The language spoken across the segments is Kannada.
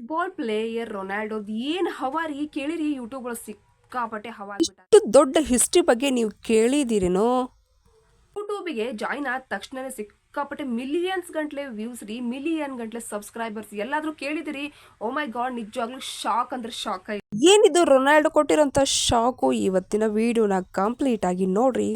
ಫುಟ್ಬಾಲ್ ಪ್ಲೇಯರ್ ರೊನಾಲ್ಡೋದ್ ಏನ್ ಹವಾ ರೀ ಕೇಳಿರಿ ಯೂಟ್ಯೂಬ್ ಒಳಗೆ ಸಿಕ್ಕಾಪಟ್ಟೆ ಹವಾ ಆಗ್ಬಿಟ್ಟ. ಇಷ್ಟು ದೊಡ್ಡ ಹಿಸ್ಟ್ರಿ ಬಗ್ಗೆ ನೀವು ಕೇಳಿದಿರೇನೋ? ಯೂಟ್ಯೂಬಿಗೆ ಜಾಯ್ನ್ ಆದ ತಕ್ಷಣನೇ ಸಿಕ್ಕಾಪಟ್ಟೆ ಮಿಲಿಯನ್ಸ್ ಗಂಟ್ಲೆ ವ್ಯೂಸ್ ರೀ, ಮಿಲಿಯನ್ ಗಂಟ್ಲೆ ಸಬ್ಸ್ಕ್ರೈಬರ್ಸ್. ಎಲ್ಲಾದ್ರೂ ಕೇಳಿದಿರಿ? ಓ ಮೈ ಗಾಡ್, ನಿಜವಾಗ್ಲೂ ಶಾಕ್ ಅಂದ್ರೆ ಶಾಕ್. ಏನಿದು ರೊನಾಲ್ಡೋ ಕೊಟ್ಟಿರೋಂಥ ಶಾಕು? ಇವತ್ತಿನ ವಿಡಿಯೋನ ಕಂಪ್ಲೀಟ್ ಆಗಿ ನೋಡ್ರಿ.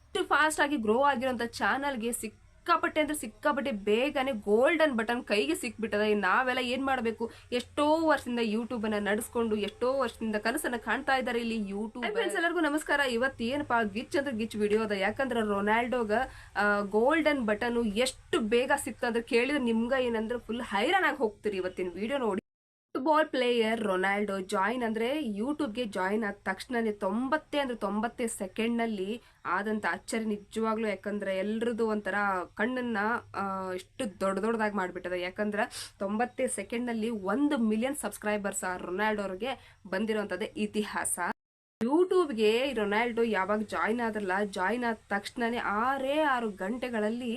ಇಷ್ಟು ಫಾಸ್ಟ್ ಆಗಿ ಗ್ರೋ ಆಗಿರೋಂಥ ಚಾನಲ್ಗೆ ಸಿಕ್ಕಾಪಟ್ಟೆ ಅಂದ್ರೆ ಸಿಕ್ಕಾಪಟ್ಟೆ ಬೇಗನೆ ಗೋಲ್ಡನ್ ಬಟನ್ ಕೈಗೆ ಸಿಕ್ಬಿಟ್ಟದ. ನಾವೆಲ್ಲ ಏನ್ ಮಾಡಬೇಕು? ಎಷ್ಟೋ ವರ್ಷದಿಂದ ಯೂಟ್ಯೂಬ್ ಅನ್ನ ನಡೆಸ್ಕೊಂಡು ಎಷ್ಟೋ ವರ್ಷದಿಂದ ಕನಸನ್ನ ಕಾಣ್ತಾ ಇದ್ದಾರೆ ಇಲ್ಲಿ ಯೂಟ್ಯೂಬ್. ಫ್ರೆಂಡ್ಸ್ ಎಲ್ಲರಿಗೂ ನಮಸ್ಕಾರ. ಇವತ್ತು ಏನಪ್ಪಾ ಗಿಚ್ ಅಂದ್ರೆ ಗಿಚ್ ವಿಡಿಯೋ ಅದ. ಯಾಕಂದ್ರೆ ರೊನಾಲ್ಡೋಗ ಗೋಲ್ಡನ್ ಬಟನ್ ಎಷ್ಟು ಬೇಗ ಸಿಕ್ತಂದ್ರೆ ಕೇಳಿದ್ರೆ ನಿಮ್ಗ ಏನಂದ್ರೆ ಫುಲ್ ಹೈರಾಣಾಗಿ ಹೋಗ್ತೀರಿ ಇವತ್ತಿನ ವಿಡಿಯೋ ನೋಡಿ. ಫುಟ್ಬಾಲ್ ಪ್ಲೇಯರ್ ರೊನಾಲ್ಡೋ ಜಾಯಿನ್ ಅಂದ್ರೆ ಯೂಟ್ಯೂಬ್ಗೆ ಜಾಯಿನ್ ಆದ ತಕ್ಷಣನೇ 90 ಸೆಕೆಂಡ್ ನಲ್ಲಿ ಆದಂತ ಅಚ್ಚರಿ ನಿಜವಾಗ್ಲೂ. ಯಾಕಂದ್ರೆ ಎಲ್ರದ್ದು ಒಂಥರ ಕಣ್ಣನ್ನ ಎಷ್ಟು ದೊಡ್ಡದಾಗಿ ಮಾಡ್ಬಿಟ್ಟದ. ಯಾಕಂದ್ರೆ 90 ಸೆಕೆಂಡ್ ನಲ್ಲಿ 1 ಮಿಲಿಯನ್ ಸಬ್ಸ್ಕ್ರೈಬರ್ಸ್ ಆ ರೊನಾಲ್ಡೋ ಅವ್ರಿಗೆ ಬಂದಿರುವಂತದ್ದೇ ಇತಿಹಾಸ. ಯೂಟ್ಯೂಬ್ಗೆ ರೊನಾಲ್ಡೋ ಯಾವಾಗ ಜಾಯಿನ್ ಆದ್ರಲ್ಲ, ಜಾಯಿನ್ ಆದ ತಕ್ಷಣನೇ 6 ಗಂಟೆಗಳಲ್ಲಿ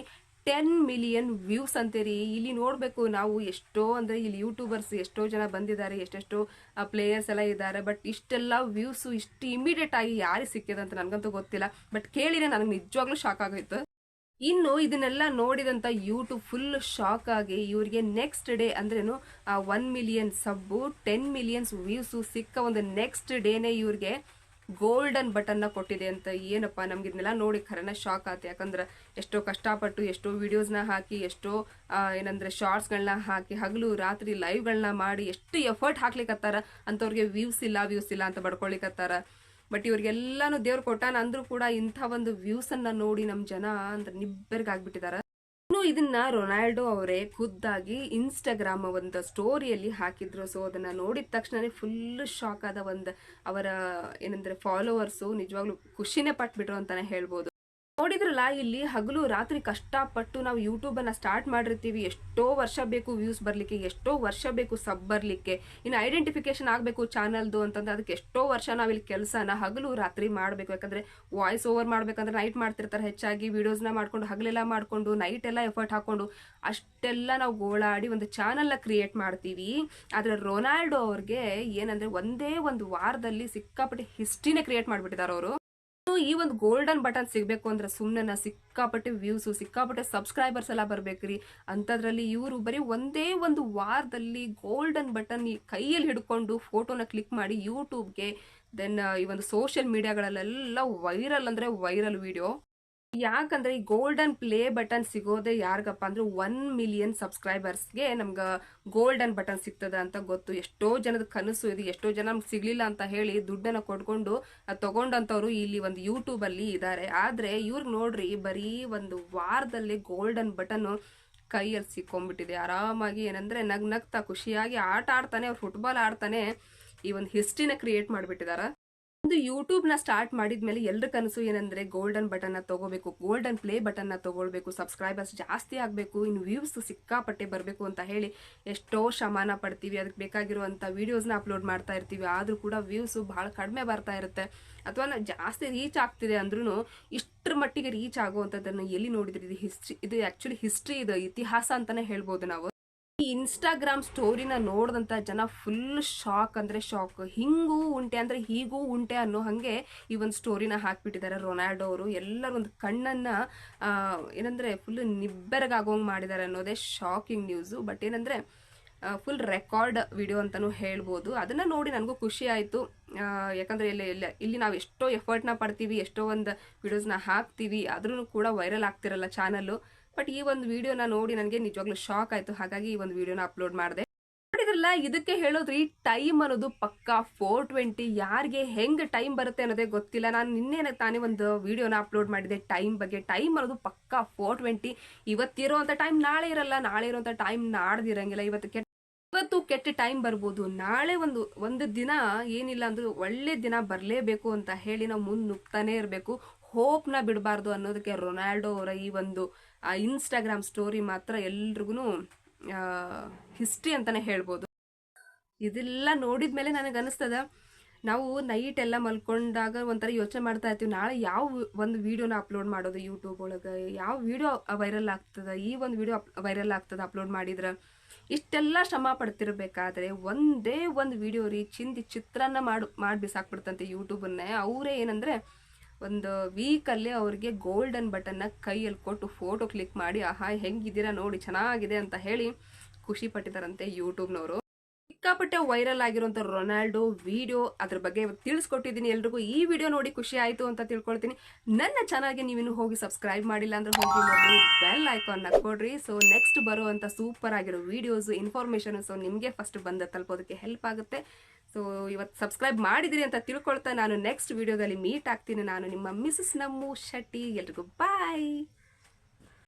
10 ಮಿಲಿಯನ್ ವ್ಯೂಸ್ ಅಂತೀರಿ. ಇಲ್ಲಿ ನೋಡ್ಬೇಕು ನಾವು ಎಷ್ಟೋ ಅಂದ್ರೆ ಇಲ್ಲಿ ಯೂಟ್ಯೂಬರ್ಸ್ ಎಷ್ಟೋ ಜನ ಬಂದಿದ್ದಾರೆ, ಎಷ್ಟೆಷ್ಟೋ ಪ್ಲೇಯರ್ಸ್ ಎಲ್ಲ ಇದ್ದಾರೆ. ಬಟ್ ಇಷ್ಟೆಲ್ಲ ವ್ಯೂಸ್ ಇಷ್ಟು ಇಮಿಡಿಯೇಟ್ ಆಗಿ ಯಾರಿಗೆ ಸಿಕ್ಕಿದೆ ಅಂತ ನನಗಂತೂ ಗೊತ್ತಿಲ್ಲ. ಬಟ್ ಕೇಳಿದ್ರೆ ನನಗೆ ನಿಜವಾಗ್ಲೂ ಶಾಕ್ ಆಗೋಯ್ತು. ಇನ್ನು ಇದನ್ನೆಲ್ಲ ನೋಡಿದಂತ ಯೂಟ್ಯೂಬ್ ಫುಲ್ ಶಾಕ್ ಆಗಿ ಇವ್ರಿಗೆ ನೆಕ್ಸ್ಟ್ ಡೇ ಅಂದ್ರೇನು 1 ಮಿಲಿಯನ್ ಸಬ್ಬು 10 ಮಿಲಿಯನ್ಸ್ ವ್ಯೂಸ್ ಸಿಕ್ಕ ಒಂದು ನೆಕ್ಸ್ಟ್ ಡೇನೆ ಇವ್ರಿಗೆ ಗೋಲ್ಡನ್ ಬಟನ್ ನ ಕೊಟ್ಟಿದೆ ಅಂತ. ಏನಪ್ಪಾ, ನಮ್ಗೆ ಇದನ್ನೆಲ್ಲ ನೋಡಿ ಖರೇನ ಶಾಕ್ ಆಯ್ತು. ಯಾಕಂದ್ರೆ ಎಷ್ಟೋ ಕಷ್ಟಪಟ್ಟು ಎಷ್ಟೋ ವಿಡಿಯೋಸ್ನ ಹಾಕಿ ಎಷ್ಟೋ ಏನಂದ್ರೆ ಶಾರ್ಟ್ಸ್ಗಳನ್ನ ಹಾಕಿ ಹಗಲು ರಾತ್ರಿ ಲೈವ್ಗಳನ್ನ ಮಾಡಿ ಎಷ್ಟು ಎಫರ್ಟ್ ಹಾಕ್ಲಿಕ್ಕತ್ತಾರ ಅಂತವ್ರಿಗೆ ವ್ಯೂಸ್ ಇಲ್ಲ ಅಂತ ಬಡ್ಕೊಳಿಕತ್ತಾರ. ಬಟ್ ಇವ್ರಿಗೆಲ್ಲಾನು ದೇವ್ರು ಕೊಟ್ಟಾನ ಅಂದ್ರೂ ಕೂಡ ಇಂಥ ಒಂದು ವ್ಯೂಸ್ ಅನ್ನ ನೋಡಿ ನಮ್ ಜನ ಅಂದ್ರೆ ನಿಬ್ಬೆರ್ಗಾಗ್ಬಿಟ್ಟಿದಾರ. ಇನ್ನು ಇದನ್ನ ರೊನಾಲ್ಡೋ ಅವರೇ ಖುದ್ದಾಗಿ ಇನ್ಸ್ಟಾಗ್ರಾಮ್ ಒಂದು ಸ್ಟೋರಿಯಲ್ಲಿ ಹಾಕಿದ್ರು. ಸೊ ಅದನ್ನ ನೋಡಿದ ತಕ್ಷಣನೇ ಫುಲ್ ಶಾಕ್ ಆದ ಒಂದು ಅವರ ಏನಂದ್ರೆ ಫಾಲೋವರ್ಸು ನಿಜವಾಗ್ಲೂ ಖುಷಿನೇ ಪಟ್ಬಿಟ್ರು ಅಂತಾನೆ ಹೇಳ್ಬೋದು. ನೋಡಿದ್ರಲ್ಲ, ಇಲ್ಲಿ ಹಗಲು ರಾತ್ರಿ ಕಷ್ಟಪಟ್ಟು ನಾವು ಯೂಟ್ಯೂಬ್ ಅನ್ನ ಸ್ಟಾರ್ಟ್ ಮಾಡಿರ್ತೀವಿ. ಎಷ್ಟೋ ವರ್ಷ ಬೇಕು ವ್ಯೂಸ್ ಬರ್ಲಿಕ್ಕೆ, ಎಷ್ಟೋ ವರ್ಷ ಬೇಕು ಸಬ್ ಬರ್ಲಿಕ್ಕೆ, ಇನ್ನು ಐಡೆಂಟಿಫಿಕೇಶನ್ ಆಗ್ಬೇಕು ಚಾನಲ್ದು ಅಂತಂದ್ರೆ ಅದಕ್ಕೆ ಎಷ್ಟೋ ವರ್ಷ ನಾವಿಲ್ಲಿ ಕೆಲಸನ ಹಗಲು ರಾತ್ರಿ ಮಾಡ್ಬೇಕು. ಯಾಕಂದ್ರೆ ವಾಯ್ಸ್ ಓವರ್ ಮಾಡ್ಬೇಕಂದ್ರೆ ನೈಟ್ ಮಾಡ್ತಿರ್ತಾರೆ ಹೆಚ್ಚಾಗಿ. ವಿಡಿಯೋಸ್ನ ಮಾಡ್ಕೊಂಡು ಹಗಲೆಲ್ಲ ಮಾಡ್ಕೊಂಡು ನೈಟ್ ಎಲ್ಲ ಎಫರ್ಟ್ ಹಾಕೊಂಡು ಅಷ್ಟೆಲ್ಲ ನಾವು ಗೋಳಾಡಿ ಒಂದು ಚಾನಲ್ನ ಕ್ರಿಯೇಟ್ ಮಾಡ್ತೀವಿ. ಆದ್ರೆ ರೊನಾಲ್ಡೋ ಅವ್ರಿಗೆ ಏನಂದ್ರೆ ಒಂದೇ ಒಂದು ವಾರದಲ್ಲಿ ಸಿಕ್ಕಾಪಟ್ಟೆ ಹಿಸ್ಟ್ರಿನೇ ಕ್ರಿಯೇಟ್ ಮಾಡ್ಬಿಟ್ಟಿದ್ದಾರೆ ಅವರು. ಈ ಒಂದು ಗೋಲ್ಡನ್ ಬಟನ್ ಸಿಗ್ಬೇಕು ಅಂದ್ರೆ ಸುಮ್ಮನೆ ಸಿಕ್ಕಾಪಟ್ಟೆ ವ್ಯೂಸ್ ಸಿಕ್ಕಾಪಟ್ಟೆ ಸಬ್ಸ್ಕ್ರೈಬರ್ಸ್ ಎಲ್ಲ ಬರ್ಬೇಕ್ರಿ. ಅಂತದ್ರಲ್ಲಿ ಇವರು ಬರೀ ಒಂದೇ ಒಂದು ವಾರದಲ್ಲಿ ಗೋಲ್ಡನ್ ಬಟನ್ ಕೈಯಲ್ಲಿ ಹಿಡ್ಕೊಂಡು ಫೋಟೋನ ಕ್ಲಿಕ್ ಮಾಡಿ ಯೂಟ್ಯೂಬ್ಗೆ ದೆನ್ ಈ ಒಂದು ಸೋಷಿಯಲ್ ಮೀಡಿಯಾಗಳಲ್ಲೆಲ್ಲ ವೈರಲ್ ಅಂದ್ರೆ ವೈರಲ್ ವಿಡಿಯೋ. ಯಾಕಂದ್ರೆ ಈ ಗೋಲ್ಡನ್ ಪ್ಲೇ ಬಟನ್ ಸಿಗೋದೆ ಯಾರಿಗಪ್ಪ ಅಂದ್ರೆ 1 ಮಿಲಿಯನ್ ಸಬ್ಸ್ಕ್ರೈಬರ್ಸ್ಗೆ ನಮ್ಗ ಗೋಲ್ಡನ್ ಬಟನ್ ಸಿಗ್ತದ ಅಂತ ಗೊತ್ತು. ಎಷ್ಟೋ ಜನದ ಕನಸು ಇದು. ಎಷ್ಟೋ ಜನ ನಮ್ಗೆ ಸಿಗ್ಲಿಲ್ಲ ಅಂತ ಹೇಳಿ ದುಡ್ಡನ್ನ ಕೊಡ್ಕೊಂಡು ತಗೊಂಡಂತವ್ರು ಇಲ್ಲಿ ಒಂದು ಯೂಟ್ಯೂಬ್ ಅಲ್ಲಿ ಇದ್ದಾರೆ. ಆದ್ರೆ ಇವ್ರಿಗೆ ನೋಡ್ರಿ ಬರೀ ಒಂದು ವಾರದಲ್ಲಿ ಗೋಲ್ಡನ್ ಬಟನ್ ಕೈಯಲ್ಲಿ ಸಿಕ್ಕೊಂಡ್ಬಿಟ್ಟಿದೆ. ಆರಾಮಾಗಿ ಏನಂದ್ರೆ ನಗ್ನಗ್ತಾ ಖುಷಿಯಾಗಿ ಆಟ ಆಡ್ತಾನೆ, ಅವ್ರು ಫುಟ್ಬಾಲ್ ಆಡ್ತಾನೆ ಈ ಒಂದು ಹಿಸ್ಟ್ರಿನ ಕ್ರಿಯೇಟ್ ಮಾಡ್ಬಿಟ್ಟಿದಾರ. ಒಂದು ಯೂಟ್ಯೂಬ್ ನ ಸ್ಟಾರ್ಟ್ ಮಾಡಿದ್ಮೇಲೆ ಎಲ್ರ ಕನಸು ಏನಂದ್ರೆ ಗೋಲ್ಡನ್ ಬಟನ್ ನ ತಗೋಬೇಕು, ಗೋಲ್ಡನ್ ಪ್ಲೇ ಬಟನ್ ನ ತಗೊಳ್ಬೇಕು, ಸಬ್ಸ್ಕ್ರೈಬರ್ಸ್ ಜಾಸ್ತಿ ಆಗ್ಬೇಕು, ಇನ್ನು ವ್ಯೂಸ್ ಸಿಕ್ಕಾಪಟ್ಟೆ ಬರ್ಬೇಕು ಅಂತ ಹೇಳಿ ಎಷ್ಟೋ ಶ್ರಮನ ಪಡ್ತೀವಿ. ಅದಕ್ಕೆ ಬೇಕಾಗಿರುವಂತ ವಿಡಿಯೋಸ್ನ ಅಪ್ಲೋಡ್ ಮಾಡ್ತಾ ಇರ್ತೀವಿ. ಆದ್ರೂ ಕೂಡ ವ್ಯೂಸ್ ಬಹಳ ಕಡಿಮೆ ಬರ್ತಾ ಇರುತ್ತೆ. ಅಥವಾ ಜಾಸ್ತಿ ರೀಚ್ ಆಗ್ತಿದೆ ಅಂದ್ರೂ ಇಷ್ಟರ ಮಟ್ಟಿಗೆ ರೀಚ್ ಆಗುವಂತದನ್ನ ಎಲ್ಲಿ ನೋಡಿದ್ರಿ? ಇದು ಹಿಸ್ಟ್ರಿ, ಇದು ಆಕ್ಚುಲಿ ಹಿಸ್ಟ್ರಿ, ಇದು ಇತಿಹಾಸ ಅಂತಾನೆ ಹೇಳ್ಬೋದು ನಾವು. ಈ ಇನ್ಸ್ಟಾಗ್ರಾಮ್ ಸ್ಟೋರಿನ ನೋಡಿದಂತ ಜನ ಫುಲ್ ಶಾಕ್ ಅಂದ್ರೆ ಶಾಕ್. ಹಿಂಗೂ ಉಂಟೆ ಅಂದ್ರೆ ಹೀಗೂ ಉಂಟೆ ಅನ್ನೋ ಹಂಗೆ ಈ ಒಂದು ಸ್ಟೋರಿನ ಹಾಕ್ಬಿಟ್ಟಿದ್ದಾರೆ ರೊನಾಲ್ಡೋ ಅವರು. ಎಲ್ಲರೂ ಒಂದು ಕಣ್ಣನ್ನ ಏನಂದ್ರೆ ಫುಲ್ ನಿಬ್ಬೆರಗಾಗೋಂಗ್ ಮಾಡಿದ್ದಾರೆ ಅನ್ನೋದೇ ಶಾಕಿಂಗ್ ನ್ಯೂಸು. ಬಟ್ ಏನಂದ್ರೆ ಫುಲ್ ರೆಕಾರ್ಡ್ ವಿಡಿಯೋ ಅಂತಾನು ಹೇಳ್ಬೋದು. ಅದನ್ನ ನೋಡಿ ನನಗೂ ಖುಷಿ ಆಯ್ತು. ಯಾಕಂದ್ರೆ ಇಲ್ಲಿ ನಾವು ಎಷ್ಟೋ ಎಫರ್ಟ್ನ ಪಡ್ತೀವಿ, ಎಷ್ಟೋ ಒಂದು ವಿಡಿಯೋಸ್ನ ಹಾಕ್ತೀವಿ, ಆದ್ರೂ ಕೂಡ ವೈರಲ್ ಆಗ್ತಿರಲ್ಲ ಚಾನಲ್ಲು. ಬಟ್ ಈ ಒಂದು ವಿಡಿಯೋನ ನೋಡಿ ನನಗೆ ನಿಜವಾಗ್ಲೂ ಶಾಕ್ ಆಯ್ತು. ಹಾಗಾಗಿ ಈ ಒಂದು ವಿಡಿಯೋನ ಅಪ್ಲೋಡ್ ಮಾಡಿದೆ. ನೋಡಿದ್ರಲ್ಲ, ಇದಕ್ಕೆ ಹೇಳೋದ್ರಿ ಟೈಮ್ ಅನ್ನೋದು ಪಕ್ಕಾ 420. ಯಾರಿಗೆ ಹೆಂಗ್ ಟೈಮ್ ಬರುತ್ತೆ ಅನ್ನೋದೇ ಗೊತ್ತಿಲ್ಲ. ನಾನು ನಿನ್ನೆ ತಾನೇ ಒಂದು ವಿಡಿಯೋನ ಅಪ್ಲೋಡ್ ಮಾಡಿದೆ ಟೈಮ್ ಬಗ್ಗೆ. ಟೈಮ್ ಅನ್ನೋದು ಪಕ್ಕಾ 420. ಇವತ್ತಿರೋ ಅಂತ ಟೈಮ್ ನಾಳೆ ಇರಲ್ಲ, ನಾಳೆ ಇರೋಂಥ ಟೈಮ್ ನಾಡ್ದಿರಂಗಿಲ್ಲ. ಇವತ್ತು ಕೆಟ್ಟ ಟೈಮ್ ಬರ್ಬೋದು, ನಾಳೆ ಒಂದು ದಿನ ಏನಿಲ್ಲ ಅಂದ್ರೂ ಒಳ್ಳೆ ದಿನ ಬರಲೇಬೇಕು ಅಂತ ಹೇಳಿ ನಾವು ಮುಂದೆ ನುಗ್ತಾನೆ ಇರಬೇಕು. ಹೋಪ್ನ ಬಿಡಬಾರ್ದು ಅನ್ನೋದಕ್ಕೆ ರೊನಾಲ್ಡೋ ಅವರ ಈ ಒಂದು ಇನ್ಸ್ಟಾಗ್ರಾಮ್ ಸ್ಟೋರಿ ಮಾತ್ರ ಎಲ್ರಿಗೂ ಹಿಸ್ಟ್ರಿ ಅಂತಾನೆ ಹೇಳ್ಬೋದು. ಇದೆಲ್ಲ ನೋಡಿದ್ಮೇಲೆ ನನಗೆ ಅನಿಸ್ತದ, ನಾವು ನೈಟ್ ಎಲ್ಲ ಮಲ್ಕೊಂಡಾಗ ಒಂಥರ ಯೋಚನೆ ಮಾಡ್ತಾ ಇರ್ತೀವಿ, ನಾಳೆ ಯಾವ ಒಂದು ವಿಡಿಯೋನ ಅಪ್ಲೋಡ್ ಮಾಡೋದು ಯೂಟ್ಯೂಬ್ ಒಳಗೆ, ಯಾವ ವಿಡಿಯೋ ವೈರಲ್ ಆಗ್ತದ, ಈ ಒಂದು ವಿಡಿಯೋ ವೈರಲ್ ಆಗ್ತದ ಅಪ್ಲೋಡ್ ಮಾಡಿದ್ರೆ, ಇಷ್ಟೆಲ್ಲ ಶ್ರಮ ಪಡ್ತಿರ್ಬೇಕಾದ್ರೆ ಒಂದೇ ಒಂದು ವಿಡಿಯೋ ರೀ ಚಿತ್ರಾನ್ನ ಮಾಡಿ ಬಿಸಾಕ್ಬಿಡ್ತಂತೆ ಯೂಟ್ಯೂಬನ್ನೇ. ಅವರೇ ಏನಂದರೆ ಒಂದು ವೀಕಲ್ಲಿ ಅವ್ರಿಗೆ ಗೋಲ್ಡನ್ ಬಟನ್ನ ಕೈಯಲ್ಲಿ ಕೊಟ್ಟು ಫೋಟೋ ಕ್ಲಿಕ್ ಮಾಡಿ ಆಹಾ ಹೆಂಗಿದ್ದೀರಾ ನೋಡಿ ಚೆನ್ನಾಗಿದೆ ಅಂತ ಹೇಳಿ ಖುಷಿ ಪಟ್ಟಿದ್ದಾರಂತೆ ಯೂಟ್ಯೂಬ್ನವರು. ಸಿಕ್ಕಾಪಟ್ಟೆ ವೈರಲ್ ಆಗಿರುವಂಥ ರೊನಾಲ್ಡೋ ವಿಡಿಯೋ ಅದ್ರ ಬಗ್ಗೆ ತಿಳಿಸ್ಕೊಟ್ಟಿದ್ದೀನಿ ಎಲ್ರಿಗೂ. ಈ ವಿಡಿಯೋ ನೋಡಿ ಖುಷಿ ಆಯಿತು ಅಂತ ತಿಳ್ಕೊಳ್ತೀನಿ. ನನ್ನ ಚಾನಲ್ಗೆ ನೀವಿನ್ನೂ ಹೋಗಿ ಸಬ್ಸ್ಕ್ರೈಬ್ ಮಾಡಿಲ್ಲ ಅಂದ್ರೆ ಹೋಗಿ ಮೊದಲು ಬೆಲ್ ಐಕಾನ್ನ ಕೊಡ್ರಿ. ಸೊ ನೆಕ್ಸ್ಟ್ ಬರುವಂಥ ಸೂಪರ್ ಆಗಿರೋ ವಿಡಿಯೋಸು ಇನ್ಫಾರ್ಮೇಷನ್ ಸೊ ನಿಮಗೆ ಫಸ್ಟ್ ಬಂದ ತಲುಪೋದಕ್ಕೆ ಹೆಲ್ಪ್ ಆಗುತ್ತೆ. ಸೊ ಇವತ್ತು ಸಬ್ಸ್ಕ್ರೈಬ್ ಮಾಡಿದಿರಿ ಅಂತ ತಿಳ್ಕೊಳ್ತಾ ನಾನು ನೆಕ್ಸ್ಟ್ ವಿಡಿಯೋದಲ್ಲಿ ಮೀಟ್ ಆಗ್ತೀನಿ. ನಾನು ನಿಮ್ಮ ಮಿಸಸ್ ನಮ್ಮು ಶೆಟ್ಟಿ. ಎಲ್ರಿಗೂ ಬಾಯ್.